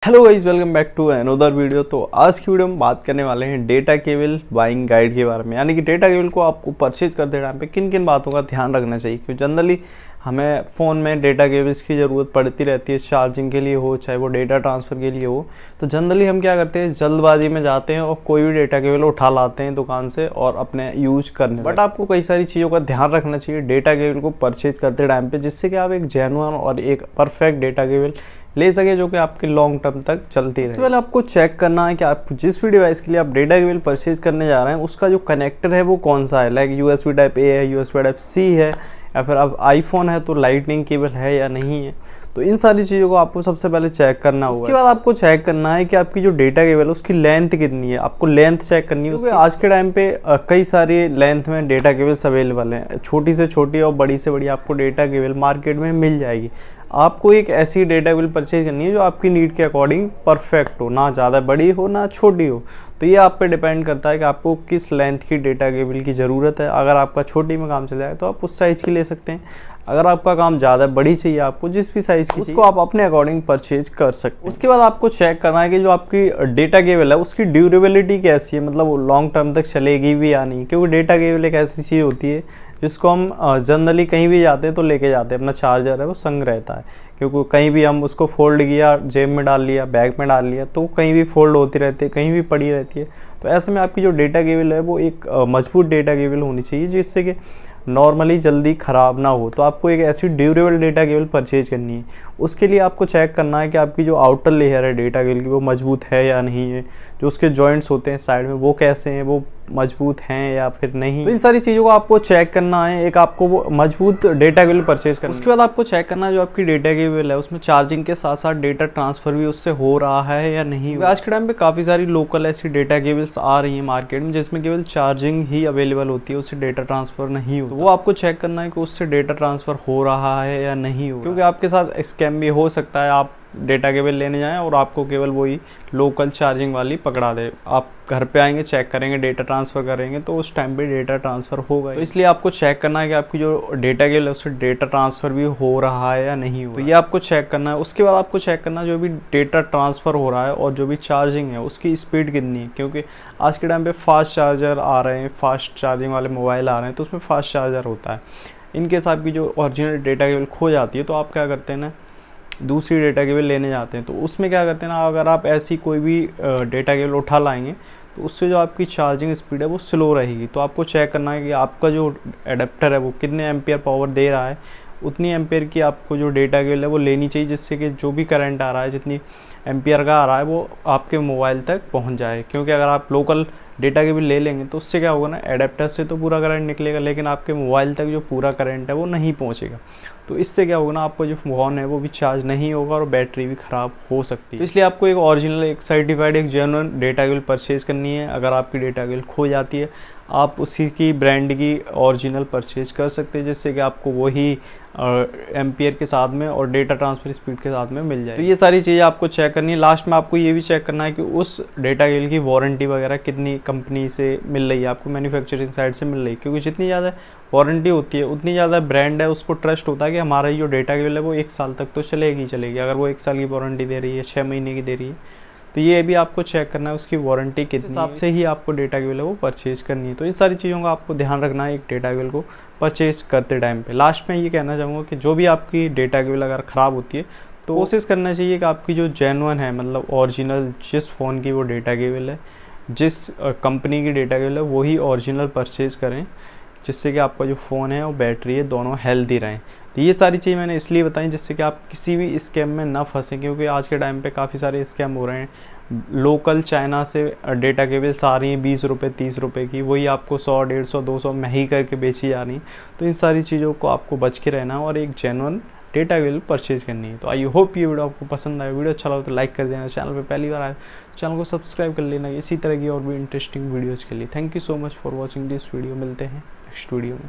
Hello guys, welcome back to another video. तो आज की वीडियो में बात करने वाले हैं डेटा केबल बाइंग गाइड के बारे में। यानी कि डेटा केबल को आपको परचेज करते टाइम पे किन किन बातों का ध्यान रखना चाहिए, क्योंकि जनरली हमें फ़ोन में डेटा केबल्स की ज़रूरत पड़ती रहती है, चार्जिंग के लिए हो चाहे वो डेटा ट्रांसफ़र के लिए हो। तो जनरली हम क्या करते हैं, जल्दबाजी में जाते हैं और कोई भी डेटा केबल उठा लाते हैं दुकान से और अपने यूज करने। बट आपको कई सारी चीज़ों का ध्यान रखना चाहिए डेटा केबल को परचेज करते टाइम पे, जिससे कि आप एक जेन्युइन और एक परफेक्ट डेटा केबल ले सके जो कि आपके लॉन्ग टर्म तक चलती रहे। सबसे पहले आपको चेक करना है कि आप जिस भी डिवाइस के लिए आप डेटा केबल परचेज करने जा रहे हैं उसका जो कनेक्टर है वो कौन सा है। लाइक USB टाइप A है, USB टाइप C है, या फिर अब आईफोन है तो लाइटनिंग केबल है या नहीं है। तो इन सारी चीज़ों को आपको सबसे पहले चेक करना होगा। उसके बाद आपको चेक करना है कि आपकी जो डेटा केबल है उसकी लेंथ कितनी है। आपको लेंथ चेक करनी है, क्योंकि आज के टाइम पे कई सारी लेंथ में डेटा केबल्स अवेलेबल हैं। छोटी से छोटी और बड़ी से बड़ी आपको डेटा केबल मार्केट में मिल जाएगी। आपको एक ऐसी डेटा केबल परचेज करनी है जो आपकी नीड के अकॉर्डिंग परफेक्ट हो, ना ज़्यादा बड़ी हो ना छोटी हो। तो ये आप पे डिपेंड करता है कि आपको किस लेंथ की डेटा केबल की ज़रूरत है। अगर आपका छोटी में काम चल जाए तो आप उस साइज़ की ले सकते हैं। अगर आपका काम ज़्यादा बड़ी चाहिए, आपको जिस भी साइज़ की उसको आप अपने अकॉर्डिंग परचेज कर सकते हैं। उसके बाद आपको चेक करना है कि जो आपकी डेटा केबल है उसकी ड्यूरेबिलिटी कैसी है, मतलब वो लॉन्ग टर्म तक चलेगी भी या नहीं। क्योंकि डेटा केबल एक ऐसी चीज़ होती है जिसको हम जनरली कहीं भी जाते हैं तो लेके जाते हैं, अपना चार्जर है वो संग रहता है। क्योंकि कहीं भी हम उसको फोल्ड किया, जेब में डाल लिया, बैग में डाल लिया, तो कहीं भी फोल्ड होती रहती है, कहीं भी पड़ी रहती है। तो ऐसे में आपकी जो डेटा केबल है वो एक मजबूत डेटा केबल होनी चाहिए जिससे कि नॉर्मली जल्दी ख़राब ना हो। तो आपको एक ऐसी ड्यूरेबल डेटा केबल परचेज करनी है। उसके लिए आपको चेक करना है कि आपकी जो आउटर लेयर है डेटा केबल की वो मजबूत है या नहीं है। जो उसके जॉइंट्स होते हैं साइड में वो कैसे हैं, वो मजबूत हैं या फिर नहीं। तो इन सारी चीज़ों को आपको चेक करना है। एक आपको वो मजबूत डेटा केबल परचेज करना है। उसके बाद आपको चेक करना है जो आपकी डेटा केबल है उसमें चार्जिंग के साथ साथ डेटा ट्रांसफ़र भी उससे हो रहा है या नहीं। आज के टाइम पे काफ़ी सारी लोकल ऐसी डेटा केबल्स आ रही हैं मार्केट में जिसमें केवल चार्जिंग ही अवेलेबल होती है, उससे डेटा ट्रांसफ़र नहीं होता। तो वो आपको चेक करना है कि उससे डेटा ट्रांसफ़र हो रहा है या नहीं हो। क्योंकि आपके साथ स्कैम भी हो सकता है, आप डेटा केबल लेने जाएं और आपको केवल वही लोकल चार्जिंग वाली पकड़ा दे। आप घर पे आएंगे, चेक करेंगे, डेटा ट्रांसफ़र करेंगे तो उस टाइम पे डेटा ट्रांसफ़र होगा। तो इसलिए आपको चेक करना है कि आपकी जो डेटा केबल है उससे डेटा ट्रांसफ़र भी हो रहा है या नहीं हो। तो ये आपको चेक करना है। उसके बाद आपको चेक करना है जो भी डेटा ट्रांसफ़र हो रहा है और जो भी चार्जिंग है उसकी स्पीड कितनी है। क्योंकि आज के टाइम पे फास्ट चार्जर आ रहे हैं, फास्ट चार्जिंग वाले मोबाइल आ रहे हैं, तो उसमें फास्ट चार्जर होता है। इनकेस आपकी जो ओरिजिनल डेटा केबल खो जाती है तो आप क्या करते हैं ना, दूसरी डेटा केबल लेने जाते हैं। तो उसमें क्या करते हैं ना, अगर आप ऐसी कोई भी डेटा केबल उठा लाएंगे तो उससे जो आपकी चार्जिंग स्पीड है वो स्लो रहेगी। तो आपको चेक करना है कि आपका जो एडेप्टर है वो कितने एम्पियर पावर दे रहा है। उतनी एम्पियर की आपको जो डेटा केबल है वो लेनी चाहिए, जिससे कि जो भी करंट आ रहा है, जितनी एम्पियर का आ रहा है, वो आपके मोबाइल तक पहुंच जाए। क्योंकि अगर आप लोकल डेटा केबल ले लेंगे तो उससे क्या होगा ना, एडेप्टर से तो पूरा करंट निकलेगा लेकिन आपके मोबाइल तक जो पूरा करंट है वो नहीं पहुंचेगा। तो इससे क्या होगा ना, आपका जो फ़ोन है वो भी चार्ज नहीं होगा और बैटरी भी ख़राब हो सकती है। तो इसलिए आपको एक ओरिजिनल, एक सर्टिफाइड, एक जेन्युइन डेटा केबल परचेज़ करनी है। अगर आपकी डेटा केबल खो जाती है आप उसी की ब्रांड की ओरिजिनल परचेज कर सकते हैं, जिससे कि आपको वही एम्पियर के साथ में और डेटा ट्रांसफ़र स्पीड के साथ में मिल जाए। तो ये सारी चीज़ें आपको चेक करनी है। लास्ट में आपको ये भी चेक करना है कि उस डेटा केबल की वारंटी वगैरह कितनी कंपनी से मिल रही है, आपको मैन्युफैक्चरिंग साइड से मिल रही है। क्योंकि जितनी ज़्यादा वारंटी होती है उतनी ज़्यादा ब्रांड है उसको ट्रस्ट होता है कि हमारा जो डेटा केबल है वो 1 साल तक तो चलेगी चलेगी। अगर वो 1 साल की वारंटी दे रही है, 6 महीने की दे रही है, तो ये भी आपको चेक करना है उसकी वारंटी कितनी हिसाब से ही आपको डेटा केबल है वो परचेज करनी है। तो इन सारी चीज़ों का आपको ध्यान रखना है एक डेटा केबल को परचेज करते टाइम पे। लास्ट में ये कहना चाहूँगा कि जो भी आपकी डेटा केबल अगर ख़राब होती है तो कोशिश करना चाहिए कि आपकी जो जेन्युइन है, मतलब ओरिजिनल, जिस फ़ोन की वो डेटा केबल है, जिस कंपनी की डेटा केबल है वही ओरिजिनल परचेज़ करें, जिससे कि आपका जो फ़ोन है और बैटरी है दोनों हेल्दी रहें। तो ये सारी चीज़ मैंने इसलिए बताई जिससे कि आप किसी भी स्कैम में ना फंसें। क्योंकि आज के टाइम पे काफ़ी सारे स्कैम हो रहे हैं। लोकल चाइना से डेटा केबल्स आ रही हैं 20 रुपये 30 रुपये की, वही आपको 100 150 200 महंगी करके बेची जा रही। तो इन सारी चीज़ों को आपको बच के रहना और एक जेन्युइन डेटा केबल परचेज करनी है। तो आई होप ये वीडियो आपको पसंद आए। वीडियो अच्छा लगा तो लाइक कर देना। चैनल पे पहली बार आए तो चैनल को सब्सक्राइब कर लेना इसी तरह की और भी इंटरेस्टिंग वीडियोज़ के लिए। Thank you so much for watching this video. मिलते हैं नेक्स्ट वीडियो में।